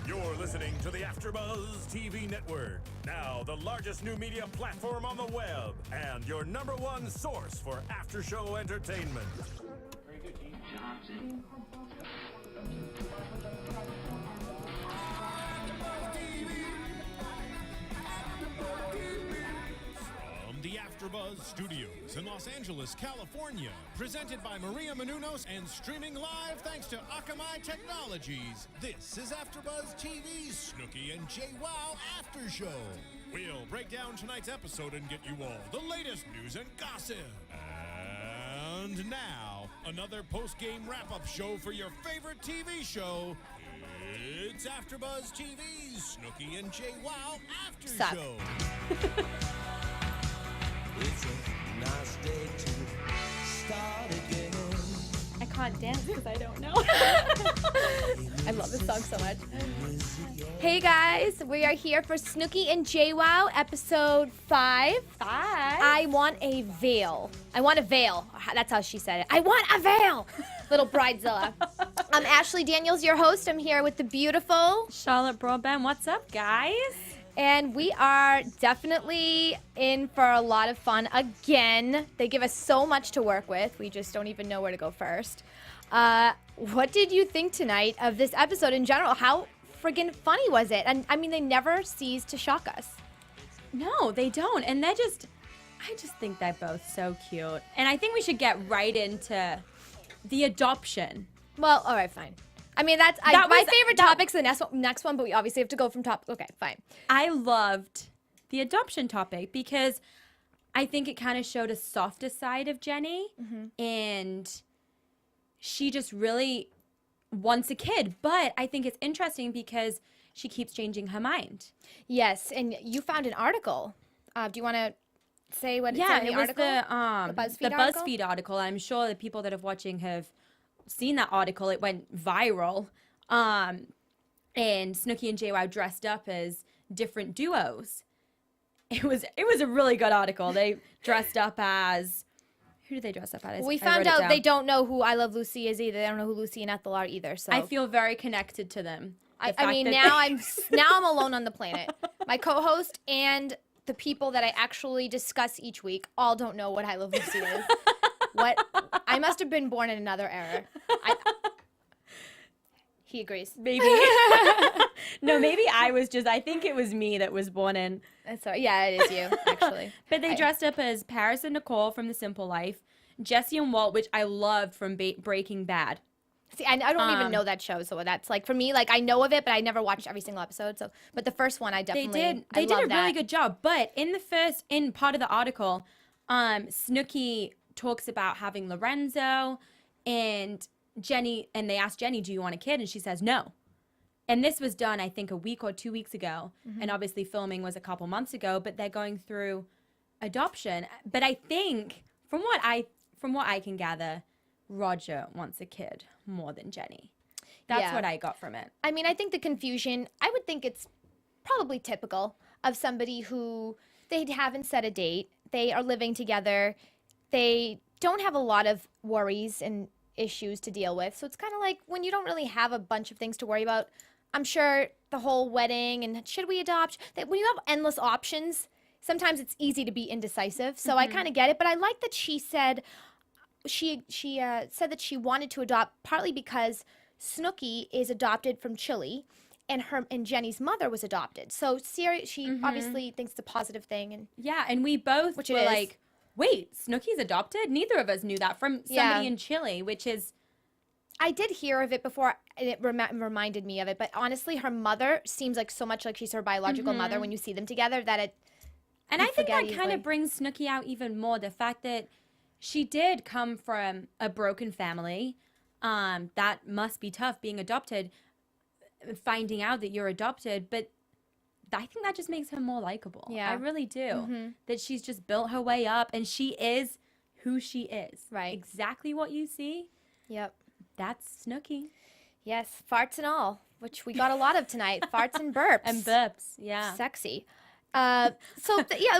You're listening to the AFTERBUZZ TV network. Now, the largest new media platform on the web and your #1 source for after-show entertainment. Very good, Gene. From the AFTERBUZZ Studios in Los Angeles, California, presented by Maria Menounos and streaming live thanks to Akamai Technologies. This is AFTERBUZZ TV's Snooki and Jwoww After Show. We'll break down tonight's episode and get you all the latest news and gossip. And now, another post-game wrap-up show for your favorite TV show. It's AFTERBUZZ TV's Snooki and Jwoww After Suck. Show. It's a nice day to start again. I can't dance because I don't know. I love this song so much. Hey guys, we are here for Snooki and Jwoww episode 5. I want a veil. I want a veil. That's how she said it. I want a veil. Little bridezilla. I'm Ashley Daniels, your host. I'm here with the beautiful Charlotte Boardbent. What's up, guys? And we are definitely in for a lot of fun again. They give us so much to work with. We just don't even know where to go first. What did you think tonight of this episode in general? How friggin' funny was it? And I mean, they never cease to shock us. No, they don't. And I just think they're both so cute. And I think we should get right into the adoption. Well, all right, fine. I mean, my favorite topic's the next one, but we obviously have to go from top. Okay, fine. I loved the adoption topic because I think it kind of showed a softer side of Jenni. And she just really wants a kid. But I think it's interesting because she keeps changing her mind. Yes, and you found an article. Do you want to say what it said in the article? Yeah, it was the BuzzFeed BuzzFeed article. I'm sure the people that are watching have seen that article. It went viral. And Snooki and Jwoww dressed up as different duos. It was a really good article. They dressed up as... Who did they dress up as? We found out they don't know who I Love Lucy is either. They don't know who Lucy and Ethel are either. So I feel very connected to them. I mean, now I'm alone on the planet. My co-host and the people that I actually discuss each week all don't know what I Love Lucy is. What? I must have been born in another era. He agrees. Maybe. No, maybe I think it was me that was born in. Sorry. Yeah, it is you, actually. But they dressed up as Paris and Nicole from The Simple Life, Jesse and Walt, which I loved from Breaking Bad. See, I don't even know that show, so that's like, for me, like, I know of it, but I never watched every single episode. So, but the first one, I definitely They did a that. really good job. But in part of the article, Snooki talks about having Lorenzo and Jenni, and they asked Jenni, do you want a kid? And she says no. And this was done, I think, a week or 2 weeks ago. And obviously filming was a couple months ago, but they're going through adoption. But I think, from what I can gather, Roger wants a kid more than Jenni. That's what I got from it. I mean, I think the confusion, I would think it's probably typical of somebody who they haven't set a date. They are living together. They don't have a lot of worries and issues to deal with. So it's kind of like when you don't really have a bunch of things to worry about. I'm sure the whole wedding and should we adopt, that when you have endless options, sometimes it's easy to be indecisive. So I kind of get it. But I like that she said, she said that she wanted to adopt partly because Snooki is adopted from Chile and Jenni's mother was adopted. So she obviously thinks it's a positive thing. And yeah, and we both were like, wait, Snooki's adopted? Neither of us knew that from somebody in Chile, which is... I did hear of it before, and it reminded me of it. But honestly, her mother seems like so much like she's her biological mother when you see them together that it... And I think that kind of brings Snooki out even more. The fact that she did come from a broken family. That must be tough, being adopted, finding out that you're adopted. But I think that just makes her more likable. Yeah. I really do. That she's just built her way up, and she is who she is. Right. Exactly what you see. Yep. That's Snooki. Yes, farts and all, which we got a lot of tonight. Farts and burps. And burps, yeah. Sexy. It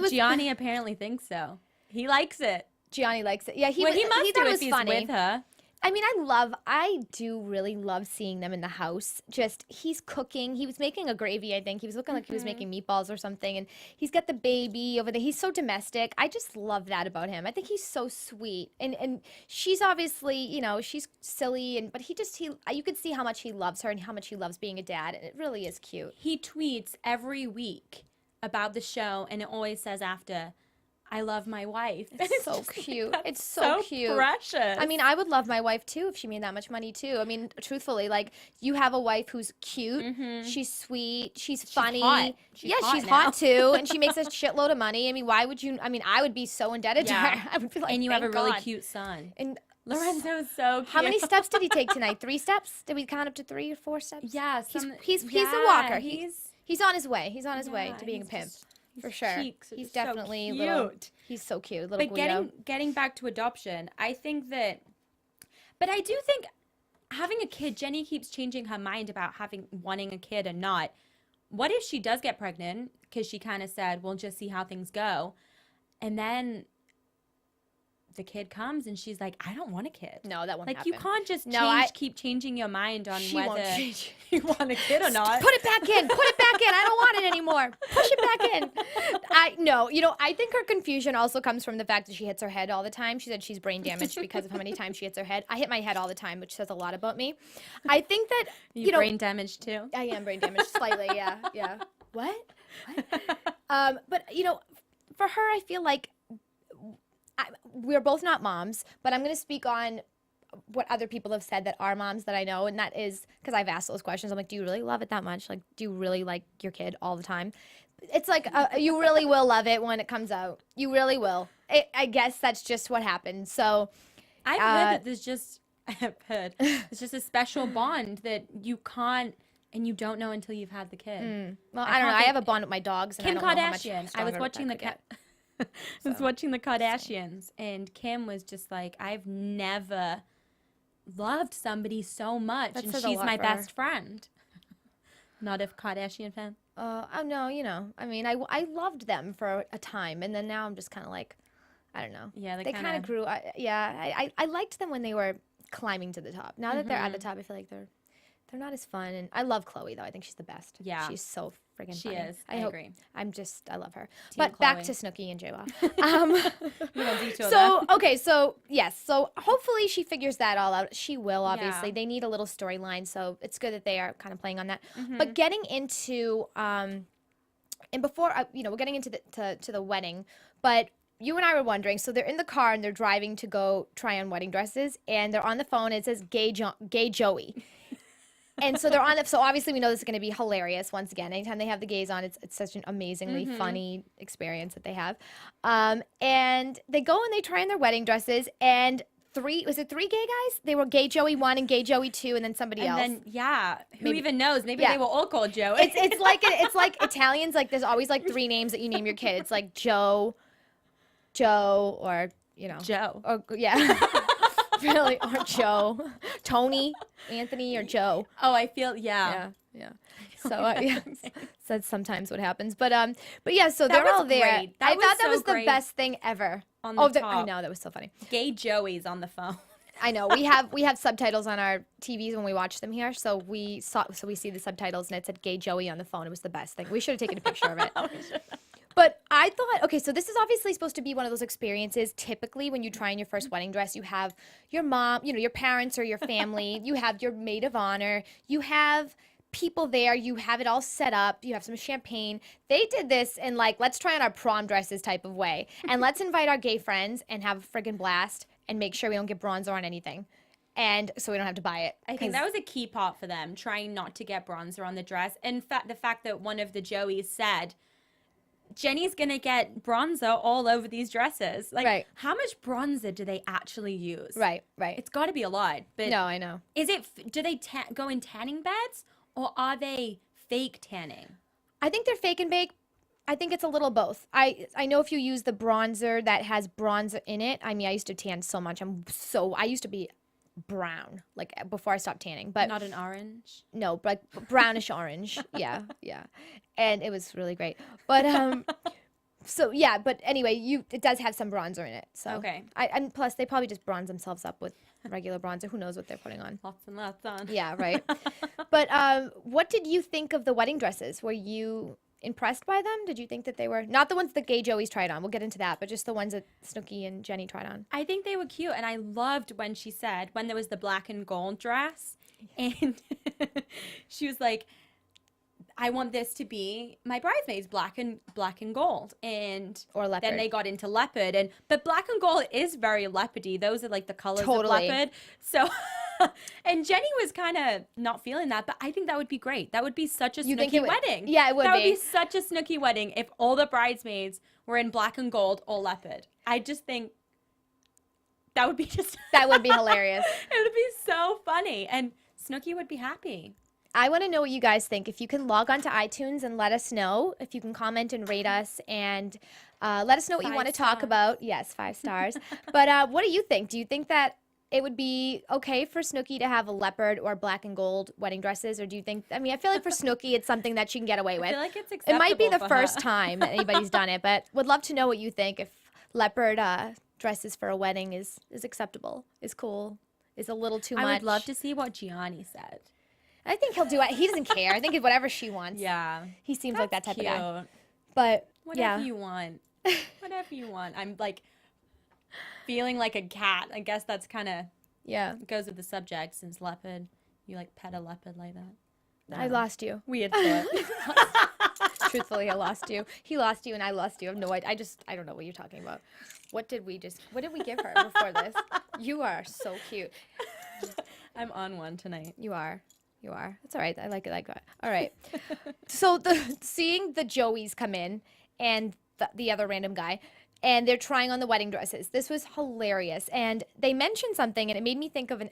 was... Gianni apparently thinks so. He likes it. Gianni likes it. Yeah, He must thought do it if was he's funny. with her. I mean, I do really love seeing them in the house. Just, he's cooking. He was making a gravy, I think. He was looking like he was making meatballs or something. And he's got the baby over there. He's so domestic. I just love that about him. I think he's so sweet. And she's obviously, you know, she's silly. But you could see how much he loves her and how much he loves being a dad. And it really is cute. He tweets every week about the show, and it always says after, I love my wife. It's so cute. It's so cute. Precious. I mean, I would love my wife too if she made that much money too. I mean, truthfully, like, you have a wife who's cute, she's sweet, she's funny. Hot. She's now. hot too, and she makes a shitload of money. I mean, why would you? I mean, I would be so indebted to her. I would be like, and you have a "Thank really God." cute son. And Lorenzo is so cute. how many steps did he take tonight? 3 steps? Did we count up to 3 or 4 steps? Yeah, he's a walker. He's He's on his way. He's on his way to being a he's pimp. just- For his sure. cheeks are He's just so definitely cute. little. He's so cute. Little But Guido. getting back to adoption, I think that, but I do think having a kid, Jenni keeps changing her mind about wanting a kid or not. What if she does get pregnant? Because she kind of said, we'll just see how things go. And then the kid comes and she's like, I don't want a kid. No, that won't Like, happen. you can't just keep changing your mind on She won't whether change. you want a kid or not. Put it back in. Put it back in. I don't want it anymore. Push it back in. I think her confusion also comes from the fact that she hits her head all the time. She said she's brain damaged because of how many times she hits her head. I hit my head all the time, which says a lot about me. I think that, You brain damaged too? I am brain damaged slightly. Yeah. What? But, for her, I feel like we're both not moms, but I'm going to speak on what other people have said that are moms that I know, and that is because I've asked those questions. I'm like, do you really love it that much? Like, do you really like your kid all the time? It's like, you really will love it when it comes out. You really will. I guess that's just what happened. So I've heard that it's just a special bond that you can't and you don't know until you've had the kid. well, I don't know. I have a bond with my dogs. And Kim I don't know how much Kardashian. I stronger was watching that could get. I was watching the Kardashians, and Kim was just like, I've never loved somebody so much, That and says a she's lot my for her. best friend. Not a Kardashian fan. Oh no, I mean, I loved them for a time, and then now I'm just kind of like, I don't know. Yeah, they kind of grew. I liked them when they were climbing to the top. Now that they're at the top, I feel like they're not as fun. And I love Chloe though. I think she's the best. Yeah. She's so friggin' She funny. is. I agree. I love her. Team But back Chloe. to Snooki and Jwoww. We don't detour So, okay, so yes, so hopefully she figures that all out. She will, obviously. Yeah. They need a little storyline, so it's good that they are kind of playing on that. But getting into, and before, we're getting into to the wedding, but you and I were wondering, so they're in the car and they're driving to go try on wedding dresses, and they're on the phone, and it says Gay Joey. And so they're on it. So obviously we know this is going to be hilarious once again. Anytime they have the gays on, it's such an amazingly funny experience that they have. And they go and they try on their wedding dresses, and was it 3 gay guys? They were Gay Joey 1 and Gay Joey 2, and then somebody else. And then, who Maybe- even knows? Maybe Yeah. they were all called Joe. It's like Italians. Like, there's always like 3 names that you name your kid. It's like Joe, or Joe. or yeah. Really, or Joe, Tony, Anthony, or Joe. Oh, I feel, yeah. Yeah. So so that's sometimes what happens. But yeah. So they're was all there. great. That I was thought that so was the great. best thing ever. On the I top. know, that was so funny. Gay Joey's on the phone. I know we have subtitles on our TVs when we watch them here. So we see the subtitles and it said Gay Joey on the phone. It was the best thing. We should have taken a picture of it. But I thought, okay, so this is obviously supposed to be one of those experiences. Typically, when you try on your first wedding dress, you have your mom, your parents or your family. You have your maid of honor. You have people there. You have it all set up. You have some champagne. They did this in like, let's try on our prom dresses type of way. And let's invite our gay friends and have a friggin' blast and make sure we don't get bronzer on anything. And so we don't have to buy it. I think that was a key part for them, trying not to get bronzer on the dress. In fact, the fact that one of the Joeys said, Jenni's going to get bronzer all over these dresses. Like, Right. how much bronzer do they actually use? Right. It's got to be a lot. But No, I know. is it, do they go in tanning beds or are they fake tanning? I think they're fake and bake. I think it's a little both. I know if you use the bronzer that has bronzer in it. I mean, I used to tan so much. I used to be brown, like before I stopped tanning, but Not an orange? no, like brownish orange. Yeah. And it was really great. But so yeah, but anyway, it does have some bronzer in it. So Okay. and plus they probably just bronze themselves up with regular bronzer. Who knows what they're putting on? Lots and lots on. Yeah, right. But what did you think of the wedding dresses? Were you impressed by them? Did you think that they were not the ones that gay Joey's tried on? We'll get into that, but just the ones that Snooki and Jenni tried on. I think they were cute, and I loved when she said, when there was the black and gold dress, and she was like, I want this to be my bridesmaids, black and gold, and Or leopard. then they got into leopard, but black and gold is very leopardy. Those are like the colors Totally. of leopard. So, and Jenni was kind of not feeling that, but I think that would be great. That would be such a You think Snooki it would- wedding. Yeah, it would That would be. be such a Snooki wedding if all the bridesmaids were in black and gold or leopard. I just think that would be just That would be hilarious. it would be so funny, and Snooki would be happy. I want to know what you guys think. If you can log on to iTunes and let us know, if you can comment and rate us, and let us know what you 5 want to talk stars. about. Yes, 5 stars. But what do you think? Do you think that it would be okay for Snooki to have a leopard or black and gold wedding dresses? Or do you think, I mean, I feel like for Snooki, it's something that she can get away with. I feel like it's It might be the acceptable for first her. time that anybody's done it, but would love to know what you think. If leopard dresses for a wedding is acceptable, is cool, is a little too much. I would love to see what Gianni said. I think he'll do it. He doesn't care. I think it's whatever she wants. Yeah, He seems like that type cute. of guy. But Whatever yeah. you want. Whatever you want. I'm like feeling like a cat. I guess that's kind of Yeah. goes with the subject, since leopard, you like pet a leopard like that. I lost you. Weird thought. Truthfully, I lost you. He lost you and I lost you. I have no idea. I don't know what you're talking about. What did we give her before this? You are so cute. I'm on one tonight. You are. That's all right. I like it like that. All right. So seeing the Joeys come in and the other random guy, and they're trying on the wedding dresses. This was hilarious. And they mentioned something, and it made me think of an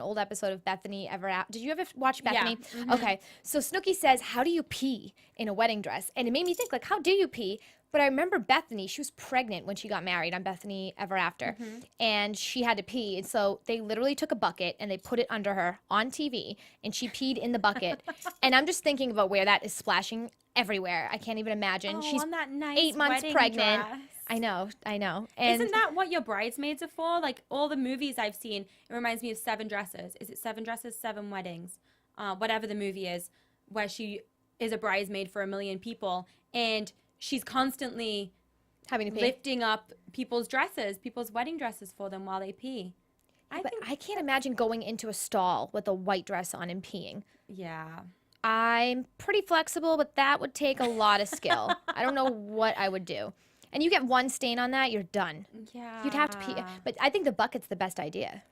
old episode of Bethany Ever After. Did you ever watch Bethany? Yeah. Okay. So Snooki says, how do you pee in a wedding dress? And it made me think, like, how do you pee? But I remember Bethany, she was pregnant when she got married on Bethany Ever After, and she had to pee. And so they literally took a bucket and they put it under her on TV, and she peed in the bucket. And I'm just thinking about where that is splashing everywhere. I can't even imagine. Oh, She's on that nice 8 months wedding pregnant. dress. I know. And Isn't that what your bridesmaids are for? Like all the movies I've seen, it reminds me of 7 Dresses. Is it 7 Dresses, 7 Weddings? Whatever the movie is, where she is a bridesmaid for 1 million people, and she's constantly having to pee? lifting up people's wedding dresses for them while they pee. But I can't imagine going into a stall with a white dress on and peeing. Yeah. I'm pretty flexible, but that would take a lot of skill. I don't know what I would do. And you get one stain on that, you're done. Yeah. You'd have to pee. But I think the bucket's the best idea.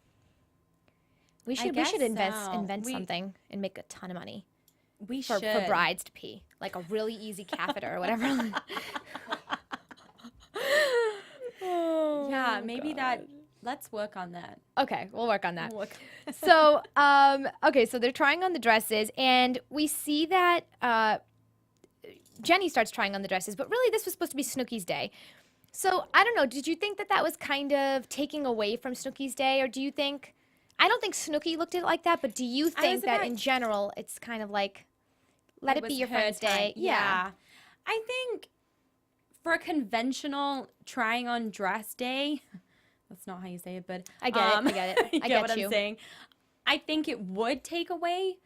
We should guess invent so. something and make a ton of money We for should. brides to pee, like a really easy catheter or whatever. Yeah, maybe that. Let's work on that. Okay, we'll work on that. We'll work- So, okay, so they're trying on the dresses, and we see that Jenni starts trying on the dresses, but really this was supposed to be Snooki's day. So, I don't know, did you think that was kind of taking away from Snooki's day, or do you think, I don't think Snooki looked at it like that, but do you think that in general it's kind of like, let it be was your her friend's time. day? Yeah. I think for a conventional trying on dress day, that's not how you say it, but I get it, I get it. you I get get what you. I'm saying. I think it would take away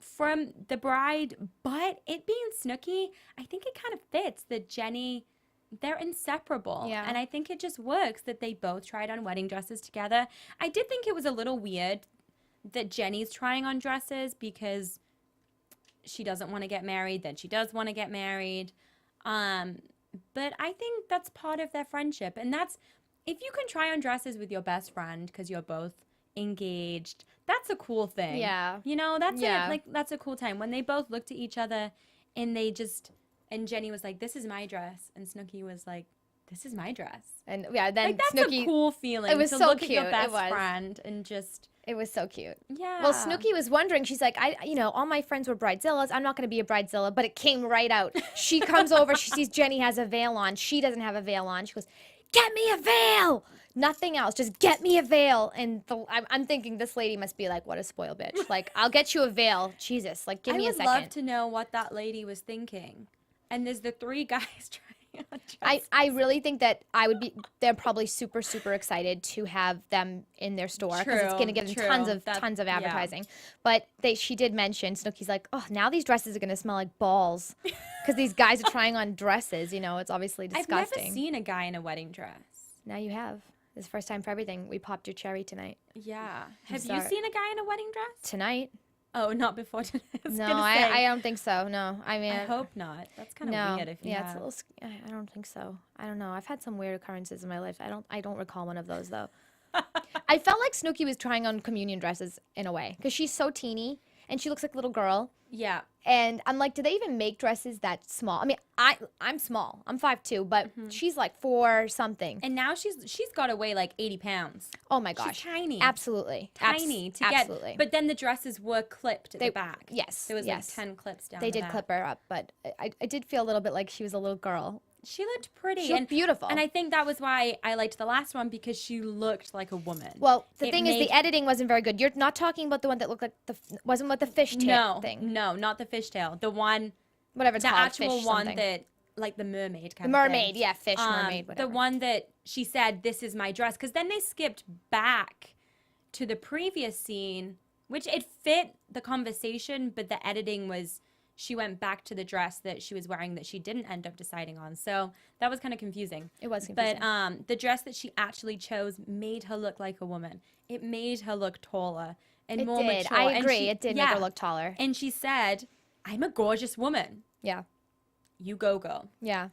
from the bride, but it being Snooki, I think it kind of fits that Jenni, they're inseparable. Yeah. And I think it just works that they both tried on wedding dresses together. I did think it was a little weird that Jenni's trying on dresses because she doesn't want to get married, then she does want to get married. But I think that's part of their friendship. And that's, if you can try on dresses with your best friend because you're both engaged, that's a cool thing. Yeah. You know, that's Yeah. that's a cool time. When they both looked at each other and and Jenni was like, this is my dress. And Snooki was like, this is my dress. And yeah, then Like, that's Snooki, a cool feeling. it was to so look at cute. your It best was. friend and just, it was so cute. yeah. Well, Snooki was wondering, she's like, all my friends were bridezillas. I'm not going to be a bridezilla, but it came right out. She comes over, she sees Jenni has a veil on. She doesn't have a veil on. She goes, get me a veil. Nothing else. Just get me a veil. And I'm thinking this lady must be like, what a spoiled bitch. Like, I'll get you a veil. Jesus, like, give me a second. I would love to know what that lady was thinking. And there's the 3 guys trying I really think that they're probably super, super excited to have them in their store because it's going to give them tons of advertising. But she did mention, Snooki's like, oh, now these dresses are going to smell like balls because these guys are trying on dresses. You know, it's obviously disgusting. I've never seen a guy in a wedding dress. Now you have. This is the first time for everything. We popped your cherry tonight. Yeah. Have you seen a guy in a wedding dress? Tonight? Oh, not before tonight. No, I don't think so. No, I mean, I hope not. That's kind of weird if you have. It's a little. I don't think so. I don't know. I've had some weird occurrences in my life. I don't recall one of those though. I felt like Snooki was trying on communion dresses in a way because she's so teeny and she looks like a little girl. Yeah. And I'm like, do they even make dresses that small? I mean, I'm small. I'm 5'2", but she's like 4 something. And now she's got to weigh like 80 pounds. Oh my gosh. She's tiny. Absolutely. Tiny to absolutely. get. But then the dresses were clipped at the back. Yes. There was like 10 clips down They the did back. clip her up, but I did feel a little bit like she was a little girl. She looked pretty. She looked beautiful. And I think that was why I liked the last one because she looked like a woman. Well, the thing is the editing wasn't very good. You're not talking about the one that looked like wasn't what the fishtail thing. No, not the fishtail. The one, whatever it's the called, actual fish one something. that, like the mermaid kind The of mermaid, thing. yeah, fish, mermaid, whatever. The one that she said, this is my dress. Because then they skipped back to the previous scene, which it fit the conversation, but the editing was, she went back to the dress that she was wearing that she didn't end up deciding on. So that was kind of confusing. It was confusing. But the dress that she actually chose made her look like a woman. It made her look taller and more mature. I agree. It did make her look taller. And she said, I'm a gorgeous woman. Yeah. You go, girl. Yeah.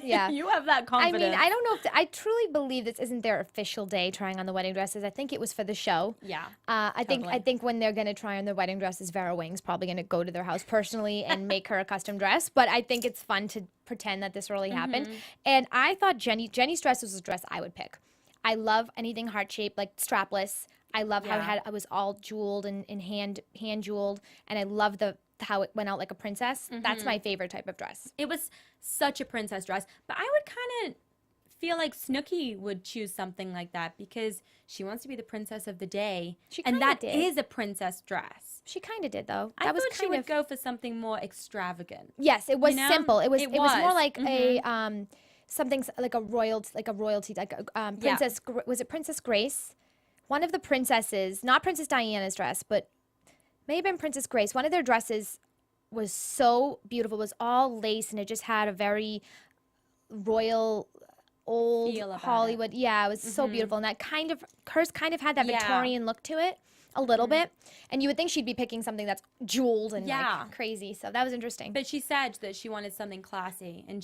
Yeah. You have that confidence. I mean, I don't know if I truly believe this isn't their official day trying on the wedding dresses. I think it was for the show. Yeah. I think when they're going to try on their wedding dresses, Vera Wing's probably going to go to their house personally and make her a custom dress. But I think it's fun to pretend that this really happened. And I thought Jenny's dress was a dress I would pick. I love anything heart-shaped, like strapless. I love how it was all jeweled and hand jeweled. And I love how it went out like a princess. That's my favorite type of dress. It was such a princess dress. But I would kind of feel like Snooki would choose something like that because she wants to be the princess of the day. And that is a princess dress. She kind of did, though. I thought she would go for something more extravagant. Yes, it was simple. It was more like a something like a royalty, like a princess. Was it Princess Grace? One of the princesses, not Princess Diana's dress, but may have been Princess Grace. One of their dresses was so beautiful. It was all lace, and it just had a very royal, old Hollywood. Yeah, it was so beautiful. And that hers kind of had that Victorian look to it a little bit. And you would think she'd be picking something that's jeweled and like crazy. So that was interesting. But she said that she wanted something classy, and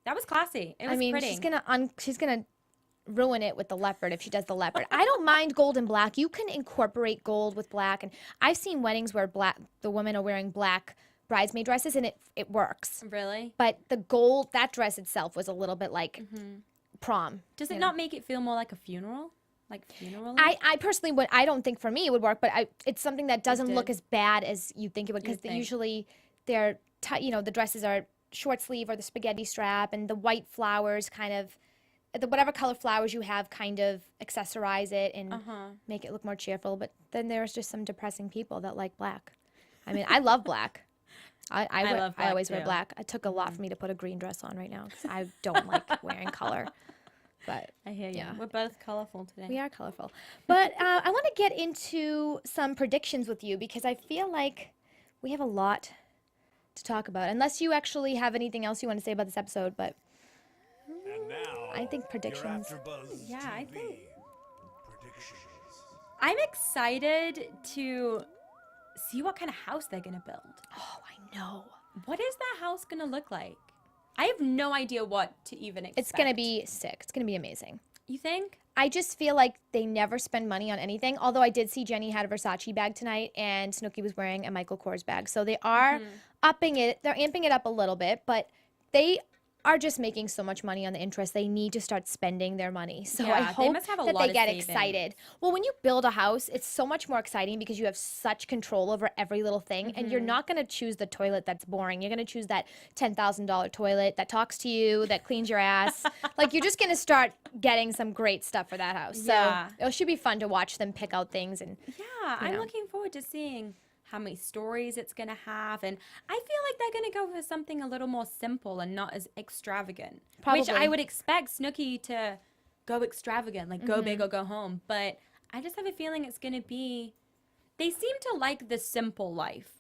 that was classy. It was pretty. she's gonna ruin it with the leopard if she does the leopard. I don't mind gold and black. You can incorporate gold with black, and I've seen weddings where the women are wearing black bridesmaid dresses, and it works. Really? But the gold, that dress itself was a little bit like prom. Does it not make it feel more like a funeral? Like funeral? I personally would. I don't think for me it would work, but it's something that doesn't look as bad as you think it would because usually the dresses are short sleeve or the spaghetti strap, and the white flowers kind of. Whatever color flowers you have kind of accessorize it and make it look more cheerful. But then there's just some depressing people that like black. I mean, I love black. I always wear black. It took a lot for me to put a green dress on right now because I don't like wearing color. But I hear you. We're both colorful today. We are colorful. But I want to get into some predictions with you because I feel like we have a lot to talk about. Unless you actually have anything else you want to say about this episode, but... And now, I think predictions. Yeah, I think I'm excited to see what kind of house they're gonna build. Oh, I know. What is that house gonna look like? I have no idea what to even expect. It's gonna be sick. It's gonna be amazing. You think? I just feel like they never spend money on anything. Although I did see Jenny had a Versace bag tonight, and Snooki was wearing a Michael Kors bag. So they are upping it. They're amping it up a little bit, but they are just making so much money on the interest. They need to start spending their money. So I hope that they get excited. Well, when you build a house, it's so much more exciting because you have such control over every little thing. And you're not going to choose the toilet that's boring. You're going to choose that $10,000 toilet that talks to you, that cleans your ass. Like, you're just going to start getting some great stuff for that house. So it should be fun to watch them pick out things. And I'm looking forward to seeing how many stories it's going to have. And I feel like they're going to go for something a little more simple and not as extravagant. Which I Probably. would expect Snooki to go extravagant, like go big or go home. But I just have a feeling it's going to be, they seem to like the simple life.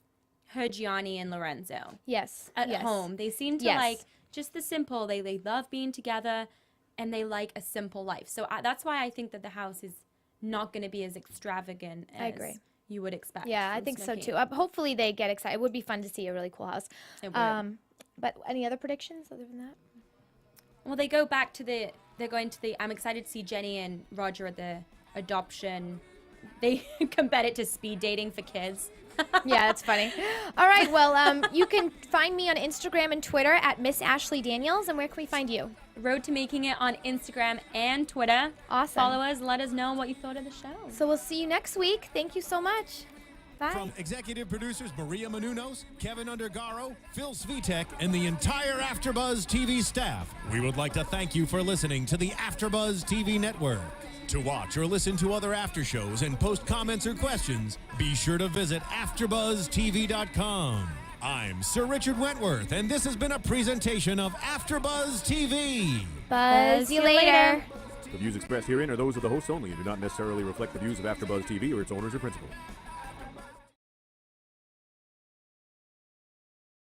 Her, Gianni, and Lorenzo. Yes. At yes. home. They seem to Yes. like just the simple. They love being together and they like a simple life. So that's why I think that the house is not going to be as extravagant as I agree. you would expect. Yeah, I from think so Snooki. too. Hopefully they get excited. It would be fun to see a really cool house. It would. But any other predictions other than that? Well, they go back to they're going to I'm excited to see Jenni and Roger at the adoption. They compare it to speed dating for kids. Yeah, that's funny. All right, well, you can find me on Instagram and Twitter at Miss Ashley Daniels. And where can we find you? Road to Making It on Instagram and Twitter. Awesome. Follow us. Let us know what you thought of the show. So we'll see you next week. Thank you so much. Bye. From executive producers Maria Menounos, Kevin Undergaro, Phil Svitek, and the entire AfterBuzz TV staff, we would like to thank you for listening to the AfterBuzz TV network. To watch or listen to other after shows and post comments or questions, be sure to visit AfterBuzzTV.com. I'm Sir Richard Wentworth, and this has been a presentation of AfterBuzz TV. Buzz you later. The views expressed herein are those of the hosts only and do not necessarily reflect the views of AfterBuzz TV or its owners or principals.